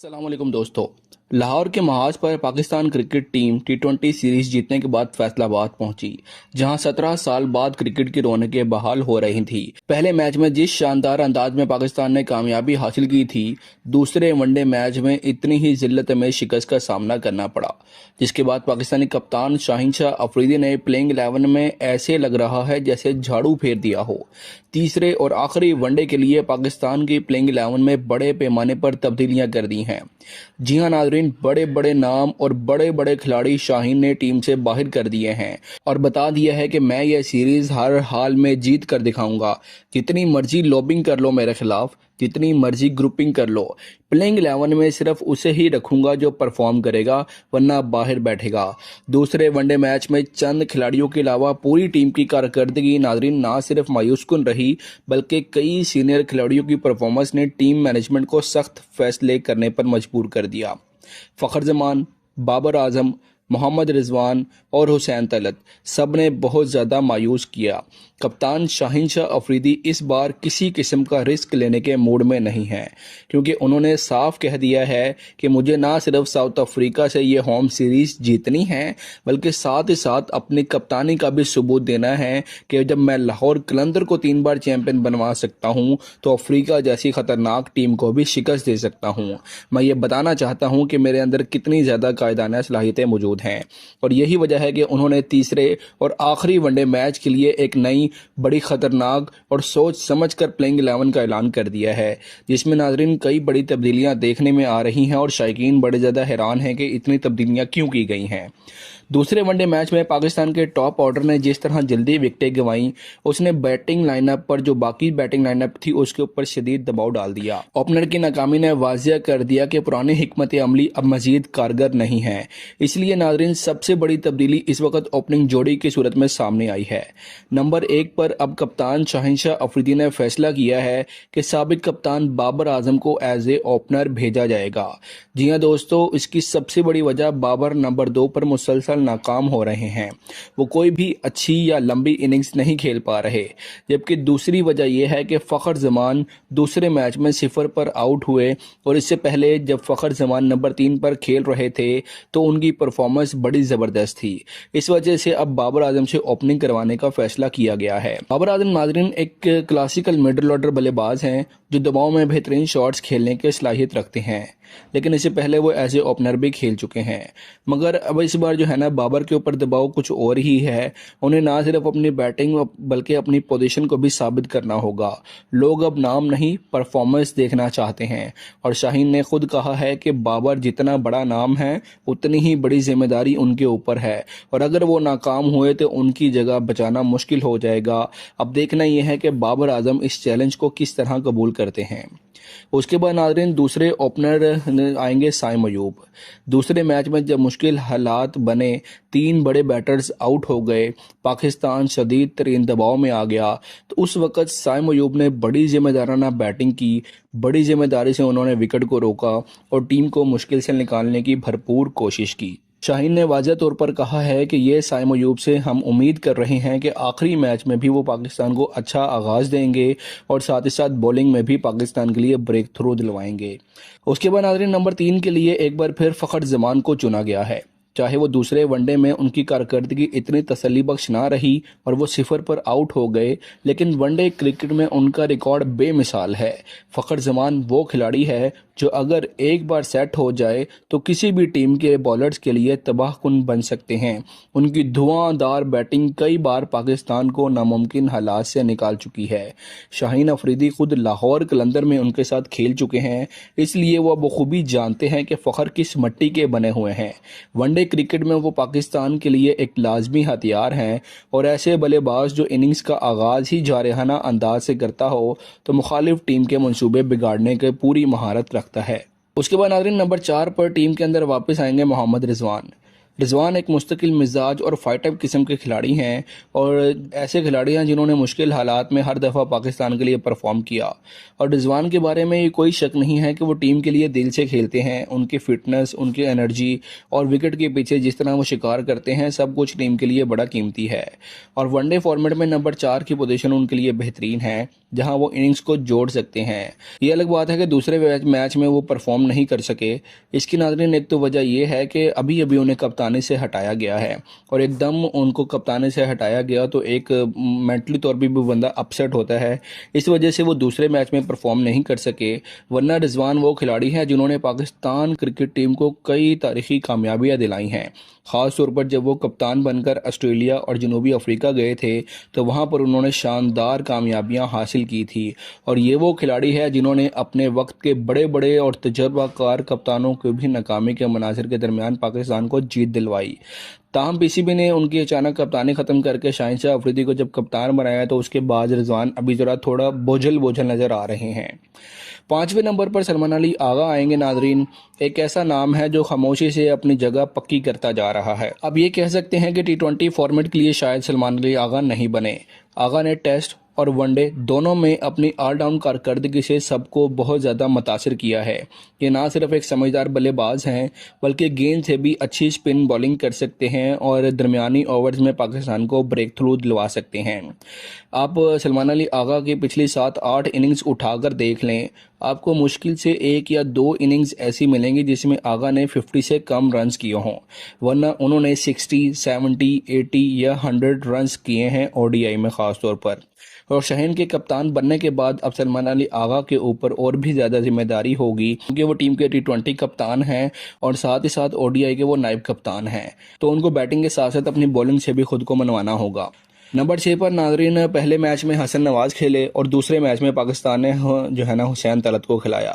अस्सलाम वालेकुम दोस्तों। लाहौर के महाज पर पाकिस्तान क्रिकेट टीम टी20 सीरीज जीतने के बाद फैसलाबाद पहुंची, जहां 17 साल बाद क्रिकेट की रौनकें बहाल हो रही थी। पहले मैच में जिस शानदार अंदाज में पाकिस्तान ने कामयाबी हासिल की थी, दूसरे वनडे मैच में इतनी ही जिल्लत में शिकस्त का सामना करना पड़ा, जिसके बाद पाकिस्तानी कप्तान शाहीन शाह अफरीदी ने प्लेइंग 11 में ऐसे लग रहा है जैसे झाड़ू फेर दिया हो। तीसरे और आखिरी वनडे के लिए पाकिस्तान की प्लेइंग 11 में बड़े पैमाने पर तब्दीलियां कर दी हैं। जी हां नाजरीन, बड़े बड़े नाम और बड़े बड़े खिलाड़ी शाहीन ने टीम से बाहर कर दिए हैं और बता दिया है कि मैं यह सीरीज हर हाल में जीत कर दिखाऊंगा। जितनी मर्जी लॉबिंग कर लो मेरे खिलाफ, जितनी मर्जी ग्रुपिंग कर लो, प्लेइंग 11 में सिर्फ उसे ही रखूंगा जो परफॉर्म करेगा, वरना बाहर बैठेगा। दूसरे वनडे मैच में चंद खिलाड़ियों के अलावा पूरी टीम की कारकर्दगी नाजरीन ना सिर्फ मायूसकुन रही, बल्कि कई सीनियर खिलाड़ियों की परफॉर्मेंस ने टीम मैनेजमेंट को सख्त फैसले करने पर मजबूर कर दिया। फखर जमान, बाबर आजम, मोहम्मद रिजवान और हुसैन तलत सब ने बहुत ज़्यादा मायूस किया। कप्तान शाहीन शाह अफरीदी इस बार किसी किस्म का रिस्क लेने के मूड में नहीं हैं, क्योंकि उन्होंने साफ कह दिया है कि मुझे ना सिर्फ साउथ अफ्रीका से ये होम सीरीज जीतनी है, बल्कि साथ ही साथ अपनी कप्तानी का भी सबूत देना है कि जब मैं लाहौर कलंदर को 3 बार चैंपियन बनवा सकता हूँ, तो अफ्रीका जैसी खतरनाक टीम को भी शिकस्त दे सकता हूँ। मैं ये बताना चाहता हूँ कि मेरे अंदर कितनी ज़्यादा कायदाना सलाहियतें मौजूद हैं, और यही वजह है कि उन्होंने तीसरे और आखिरी वनडे मैच के लिए एक नई बड़ी खतरनाक और सोच समझकर प्लेइंग 11 का ऐलान कर दिया है, जिसमें नाजरीन कई बड़ी तब्दीलियां देखने में आ रही हैं और शायकीन बड़े ज़्यादा हैरान हैं कि इतनी तब्दीलियां क्यों की गई हैं। दूसरे वनडे मैच में पाकिस्तान के टॉप ऑर्डर ने जिस तरह जल्दी विकेटें गंवाई, उसने बैटिंग लाइनअप पर जो बाकी बैटिंग लाइनअप थी उसके ऊपर शदीद दबाव डाल दिया। ओपनर की नाकामी ने वाजिया कर दिया कि पुरानी हिकमत अमली अब मजीद कारगर नहीं है। इसलिए नाजरीन सबसे बड़ी तब्दीली इस वक्त ओपनिंग जोड़ी की सूरत में सामने आई है। नंबर 1 पर अब कप्तान शाहीन शाह अफरीदी ने फैसला किया है कि साबिक कप्तान बाबर आजम को एज ए ओपनर भेजा जाएगा। जी हाँ दोस्तों, इसकी सबसे बड़ी वजह बाबर नंबर 2 पर मुसलसल नाकाम हो रहे हैं। वो कोई भी अच्छी या लंबी इनिंग्स नहीं खेल पा रहे। जबकि दूसरी वजह यह है कि फखर जमान दूसरे मैच में 0 पर आउट हुए, और इससे पहले जब फखर जमान नंबर 3 पर खेल रहे थे तो उनकी परफॉर्मेंस बड़ी ज़बरदस्त थी। इस वजह से अब बाबर आजम से ओपनिंग करवाने का फैसला किया गया है। बाबर आजम नाजरीन एक क्लासिकल मिडल ऑर्डर बल्लेबाज हैं जो दबाव में बेहतरीन शॉट्स खेलने की सलाहियत रखते हैं, लेकिन इससे पहले वो एज ए ओपनर भी खेल चुके हैं। मगर अब इस बार जो है ना, बाबर के ऊपर दबाव कुछ और ही है। उन्हें ना सिर्फ अपनी बैटिंग बल्कि अपनी पोजीशन को भी साबित करना होगा। लोग अब नाम नहीं परफॉर्मेंस देखना चाहते हैं, और शाहीन ने खुद कहा है कि बाबर जितना बड़ा नाम है उतनी ही बड़ी जिम्मेदारी उनके ऊपर है, और अगर वो नाकाम हुए तो उनकी जगह बचाना मुश्किल हो जाएगा। अब देखना यह है कि बाबर आजम इस चैलेंज को किस तरह कबूल करते हैं। उसके बाद नाजरीन दूसरे ओपनर आएंगे साइम अयूब। दूसरे मैच में जब मुश्किल हालात बने, 3 बड़े बैटर्स आउट हो गए, पाकिस्तान शदीद तरीन दबाव में आ गया, तो उस वक्त साइम अयूब ने बड़ी जिम्मेदाराना बैटिंग की। बड़ी जिम्मेदारी से उन्होंने विकेट को रोका और टीम को मुश्किल से निकालने की भरपूर कोशिश की। शाहीन ने वाज़ह तौर पर कहा है कि ये साइम अयूब से हम उम्मीद कर रहे हैं कि आखिरी मैच में भी वो पाकिस्तान को अच्छा आगाज़ देंगे और साथ ही साथ बॉलिंग में भी पाकिस्तान के लिए ब्रेक थ्रू दिलवाएंगे। उसके बाद नाज़रीन नंबर 3 के लिए एक बार फिर फखर जमान को चुना गया है। चाहे वो दूसरे वनडे में उनकी कारकर्दगी इतनी तसल्ली बख्श ना रही और वो 0 पर आउट हो गए, लेकिन वनडे क्रिकेट में उनका रिकॉर्ड बेमिसाल है। फखर जमान वो खिलाड़ी है जो अगर एक बार सेट हो जाए तो किसी भी टीम के बॉलर्स के लिए तबाहकुन बन सकते हैं। उनकी धुआंधार बैटिंग कई बार पाकिस्तान को नामुमकिन हालात से निकाल चुकी है। शाहीन अफरीदी खुद लाहौर कलंदर में उनके साथ खेल चुके हैं, इसलिए वो बखूबी जानते हैं कि फ़खर किस मिट्टी के बने हुए हैं। वनडे क्रिकेट में वो पाकिस्तान के लिए एक लाजमी हथियार हैं, और ऐसे बल्लेबाज जो इनिंग्स का आगाज़ ही जारहाना अंदाज से करता हो तो मुखालिफ टीम के मंसूबे बिगाड़ने की पूरी महारत रखता है। उसके बाद नाज़रीन नंबर 4 पर टीम के अंदर वापस आएंगे मोहम्मद रिजवान। रिजवान एक मुस्तकिल मिजाज और फाइटर किस्म के खिलाड़ी हैं, और ऐसे खिलाड़ी हैं जिन्होंने मुश्किल हालात में हर दफ़ा पाकिस्तान के लिए परफॉर्म किया। और रिजवान के बारे में ये कोई शक नहीं है कि वो टीम के लिए दिल से खेलते हैं। उनकी फ़िटनेस, उनकी एनर्जी और विकेट के पीछे जिस तरह वो शिकार करते हैं, सब कुछ टीम के लिए बड़ा कीमती है। और वनडे फॉर्मेट में नंबर 4 की पोजीशन उनके लिए बेहतरीन है। जहां वो इनिंग्स को जोड़ सकते हैं। ये अलग बात है कि दूसरे मैच में वो परफॉर्म नहीं कर सके। इसकी नाज़रीन एक तो वजह ये है कि अभी अभी उन्हें कप्तानी से हटाया गया है, और एकदम उनको कप्तानी से हटाया गया तो एक मेंटली तौर पर भी बंदा अपसेट होता है। इस वजह से वो दूसरे मैच में परफॉर्म नहीं कर सके। वरना रिजवान वो खिलाड़ी हैं जिन्होंने पाकिस्तान क्रिकेट टीम को कई तारीखी कामयाबियां दिलाई हैं। ख़ास तौर पर जब वो कप्तान बनकर ऑस्ट्रेलिया और जनूबी अफ्रीका गए थे तो वहां पर उन्होंने शानदार कामयाबियां हासिल की थी। और ये वो खिलाड़ी है जिन्होंने अपने वक्त के बड़े बड़े और तजर्बाकार कप्तानों को भी नाकामी के मनाजिर के दरमियान पाकिस्तान को जीत दिलवाई। ताहम पीसीबी ने उनकी अचानक कप्तानी खत्म करके शाहिनशाह अफरीदी को जब कप्तान बनाया तो उसके बाद रिजवान अभी जरा थोड़ा बोझल बोझल नजर आ रहे हैं। 5वें नंबर पर सलमान अली आगा आएंगे नाजरीन। एक ऐसा नाम है जो खामोशी से अपनी जगह पक्की करता जा रहा है। अब ये कह सकते हैं कि T20 फॉर्मेट के लिए शायद सलमान अली आगा नहीं बने। आगा ने टेस्ट और वनडे दोनों में अपनी ऑलराउंड कारकर्दगी से सबको बहुत ज़्यादा मुतासिर किया है। ये ना सिर्फ एक समझदार बल्लेबाज हैं बल्कि गेंद से भी अच्छी स्पिन बॉलिंग कर सकते हैं और दरमियानी ओवर्स में पाकिस्तान को ब्रेक थ्रू दिलवा सकते हैं। आप सलमान अली आगा की पिछली 7-8 इनिंग्स उठाकर देख लें, आपको मुश्किल से 1 या 2 इनिंग्स ऐसी मिलेंगी जिसमें आगा ने 50 से कम रन्स किए हों, वरना उन्होंने 60, 70, 80 या 100 रन्स किए हैं ODI में ख़ास तौर पर। और शाहीन के कप्तान बनने के बाद अब सलमान अली आगा के ऊपर और भी ज़्यादा जिम्मेदारी होगी, क्योंकि वो टीम के T20 कप्तान हैं और साथ ही साथ ODI के वो नायब कप्तान हैं, तो उनको बैटिंग के साथ साथ अपनी बॉलिंग से भी खुद को मनवाना होगा। नंबर 6 पर नाजरीन पहले मैच में हसन नवाज खेले और दूसरे मैच में पाकिस्तान ने जो है ना हुसैन तलत को खिलाया।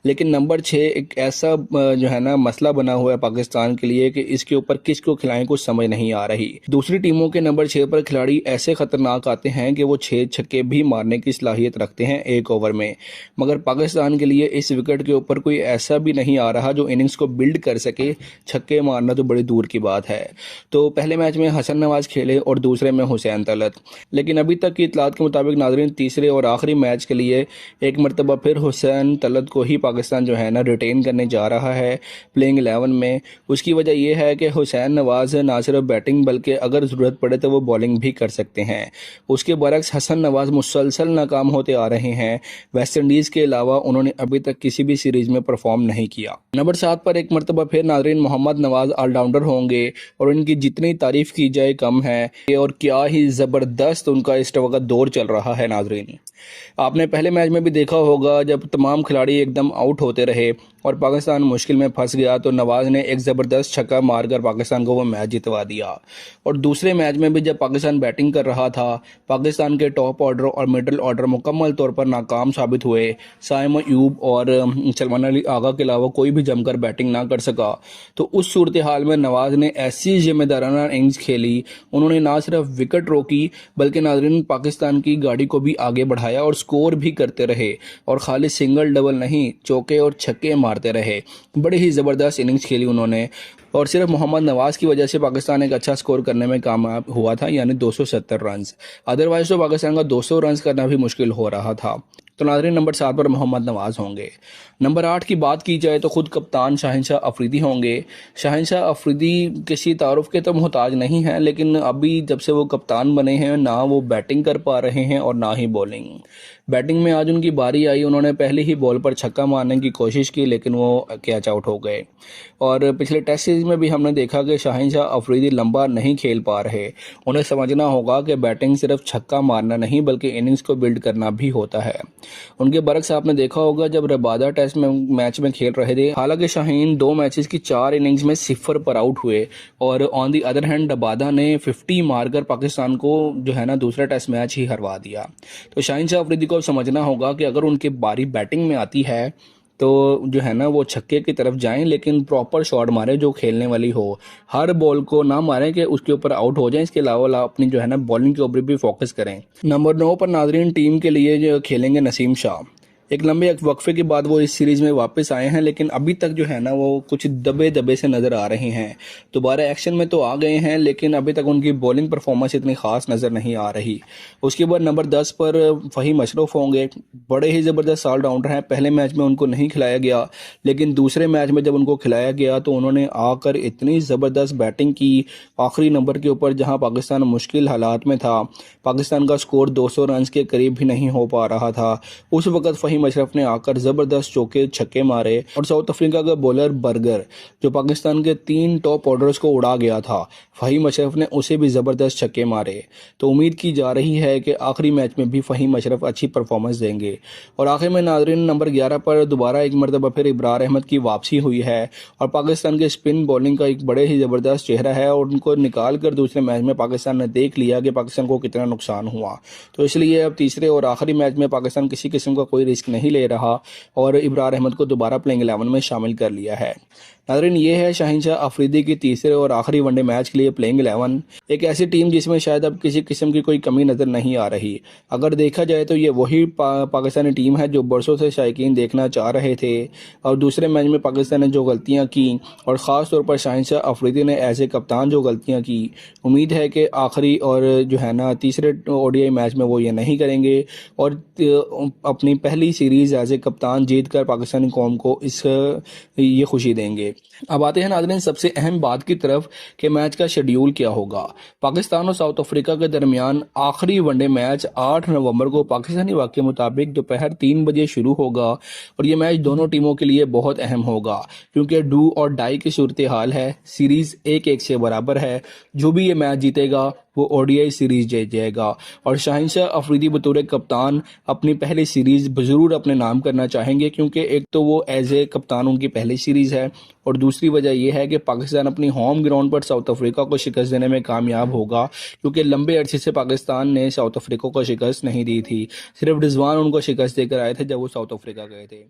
लेकिन नंबर 6 एक ऐसा जो है ना मसला बना हुआ है पाकिस्तान के लिए कि इसके ऊपर किसको खिलाएं कुछ समझ नहीं आ रही। दूसरी टीमों के नंबर 6 पर खिलाड़ी ऐसे खतरनाक आते हैं कि वो 6 छक्के भी मारने की सलाहियत रखते हैं एक ओवर में, मगर पाकिस्तान के लिए इस विकेट के ऊपर कोई ऐसा भी नहीं आ रहा जो इनिंग्स को बिल्ड कर सके। छक्के मारना तो बड़ी दूर की बात है। तो पहले मैच में हसन नवाज खेले और दूसरे में हुसैन तलत। लेकिन अभी तक की इतलात के मुताबिक नाजरीन तीसरे और आखिरी मैच के लिए एक मरतबा फिर हुसैन तलत को ही पाकिस्तान जो है ना रिटेन करने जा रहा है प्लेइंग 11 में। उसकी वजह यह है कि हुसैन नवाज ना सिर्फ बैटिंग बल्कि अगर ज़रूरत पड़े तो वो बॉलिंग भी कर सकते हैं। उसके बरक्स हसन नवाज मुसलसल नाकाम होते आ रहे हैं। वेस्ट इंडीज़ के अलावा उन्होंने अभी तक किसी भी सीरीज़ में परफॉर्म नहीं किया। नंबर 7 पर एक मरतबा फिर नाजरीन मोहम्मद नवाज ऑलराउंडर होंगे और उनकी जितनी तारीफ की जाए कम है। और क्या ही ज़बरदस्त उनका इस वक्त दौर चल रहा है नाजरीन। आपने पहले मैच में भी देखा होगा जब तमाम खिलाड़ी एकदम आउट होते रहे और पाकिस्तान मुश्किल में फंस गया तो नवाज ने एक ज़बरदस्त छक्का मारकर पाकिस्तान को वो मैच जितवा दिया। और दूसरे मैच में भी जब पाकिस्तान बैटिंग कर रहा था, पाकिस्तान के टॉप ऑर्डर और मिडल ऑर्डर मुकम्मल तौर पर नाकाम साबित हुए। साइम अयूब और सलमान अली आगा के अलावा कोई भी जमकर बैटिंग ना कर सका। तो उस सूरत हाल में नवाज ने ऐसी जिम्मेदाराना इनिंग्स खेली, उन्होंने ना सिर्फ विकेट रोकी बल्कि नाजरीन पाकिस्तान की गाड़ी को भी आगे बढ़ाया और स्कोर भी करते रहे। और खाली सिंगल डबल नहीं, चौके और छक्के मारते रहे। बड़ी ही ज़बरदस्त इनिंग्स खेली उन्होंने और सिर्फ मोहम्मद नवाज की वजह से पाकिस्तान एक अच्छा स्कोर करने में कामयाब हुआ था, यानी 270 रन्स। अदरवाइज तो पाकिस्तान का 200 रन्स करना भी मुश्किल हो रहा था। तो नाज़रीन नंबर 7 पर मोहम्मद नवाज होंगे। नंबर 8 की बात की जाए तो खुद कप्तान शाहिनशाह अफरीदी होंगे। शाहिनशाह अफरीदी किसी तारुफ के तो मोहताज नहीं हैं, लेकिन अभी जब से वो कप्तान बने हैं ना वो बैटिंग कर पा रहे हैं और ना ही बॉलिंग। बैटिंग में आज उनकी बारी आई, उन्होंने पहली ही बॉल पर छक्का मारने की कोशिश की लेकिन वो कैच आउट हो गए। और पिछले टेस्ट सीरीज में भी हमने देखा कि शाहिनशाह अफरीदी लंबा नहीं खेल पा रहे। उन्हें समझना होगा कि बैटिंग सिर्फ छक्का मारना नहीं बल्कि इनिंग्स को बिल्ड करना भी होता है। उनके बरक्स आपने देखा होगा जब रबादा टेस्ट में मैच में खेल रहे थे, हालांकि शाहीन 2 मैचेस की 4 इनिंग्स में 0 पर आउट हुए और on the other hand Rabada ने 50 मारकर पाकिस्तान को जो है ना दूसरा टेस्ट मैच ही हरवा दिया। तो शाहिनशाह अफरीदी को समझना होगा कि अगर उनकी बारी बैटिंग में आती है तो जो है ना वो छक्के की तरफ जाएं, लेकिन प्रॉपर शॉट मारे जो खेलने वाली हो। हर बॉल को ना मारें कि उसके ऊपर आउट हो जाएं। इसके अलावा अपनी जो है ना बॉलिंग के ऊपर भी फोकस करें। नंबर 9 पर नाजरीन टीम के लिए जो खेलेंगे नसीम शाह। एक लंबे वक्फे के बाद वो इस सीरीज में वापस आए हैं, लेकिन अभी तक जो है ना वो कुछ दबे दबे से नज़र आ रहे हैं। दोबारा एक्शन में तो आ गए हैं, लेकिन अभी तक उनकी बॉलिंग परफॉर्मेंस इतनी खास नज़र नहीं आ रही। उसके बाद नंबर 10 पर फ़हीम अशरफ होंगे। बड़े ही ज़बरदस्त ऑलराउंडर हैं। पहले मैच में उनको नहीं खिलाया गया, लेकिन दूसरे मैच में जब उनको खिलाया गया तो उन्होंने आकर इतनी ज़बरदस्त बैटिंग की आखिरी नंबर के ऊपर, जहां पाकिस्तान मुश्किल हालात में था। पाकिस्तान का स्कोर 200 रन के करीब भी नहीं हो पा रहा था। उस वक्त फ़हीम अशरफ ने आकर ज़बरदस्त चौके छक्के मारे और साउथ अफ्रीका का बॉलर बर्गर, जो पाकिस्तान के 3 टॉप ऑर्डर्स को उड़ा गया था, फ़हीम अशरफ ने उसे भी ज़बरदस्त छक्के मारे। तो उम्मीद की जा रही है कि आखिरी मैच में भी फ़हीम अशरफ अच्छी परफॉर्मेंस देंगे। और आखिर में नाज़रीन, नंबर 11 पर दोबारा एक मरतबा फिर इब्रार अहमद की वापसी हुई है और पाकिस्तान के स्पिन बॉलिंग का एक बड़े ही ज़बरदस्त चेहरा है और उनको निकाल कर दूसरे मैच में पाकिस्तान ने देख लिया कि पाकिस्तान को कितना नुकसान हुआ। तो इसलिए अब तीसरे और आखिरी मैच में पाकिस्तान किसी किस्म का कोई रिस्क नहीं ले रहा और इब्रार अहमद को दोबारा प्लेइंग 11 में शामिल कर लिया है। नाज़रीन, ये है शाहिनशाह अफरीदी की तीसरे और आखिरी वनडे मैच के लिए प्लेइंग 11। एक ऐसी टीम जिसमें शायद अब किसी किस्म की कोई कमी नज़र नहीं आ रही। अगर देखा जाए तो ये वही पाकिस्तानी टीम है जो बरसों से शायकीन देखना चाह रहे थे। और दूसरे मैच में पाकिस्तान ने जो गलतियां की और ख़ास तौर पर शाहिनशाह अफरीदी ने एज ए कप्तान जो गलतियां की, उम्मीद है कि आखिरी और जो है ना तीसरे ओडीआई मैच में वो ये नहीं करेंगे और अपनी पहली सीरीज़ एज ए कप्तान जीत कर पाकिस्तानी कौम को ये खुशी देंगे। अब आते हैं नाज़रीन सबसे अहम बात की तरफ कि मैच का शेड्यूल क्या होगा। पाकिस्तान और साउथ अफ्रीका के दरमियान आखिरी वनडे मैच 8 नवंबर को पाकिस्तानी वक्त के मुताबिक दोपहर 3 बजे शुरू होगा और ये मैच दोनों टीमों के लिए बहुत अहम होगा, क्योंकि डू और डाई की सूरत हाल है। सीरीज़ 1-1 से बराबर है। जो भी ये मैच जीतेगा वो ओडीआई सीरीज जीत जाएगा और शाहिनशाह अफरीदी बतौर कप्तान अपनी पहली सीरीज़ ज़रूर अपने नाम करना चाहेंगे, क्योंकि एक तो वो एज ए कप्तान उनकी पहली सीरीज़ है और दूसरी वजह यह है कि पाकिस्तान अपनी होम ग्राउंड पर साउथ अफ्रीका को शिकस्त देने में कामयाब होगा, क्योंकि लंबे अरसे से पाकिस्तान ने साउथ अफ्रीका को शिकस्त नहीं दी थी। सिर्फ रिजवान उनको शिकस्त देकर आए थे जब वो साउथ अफ्रीका गए थे।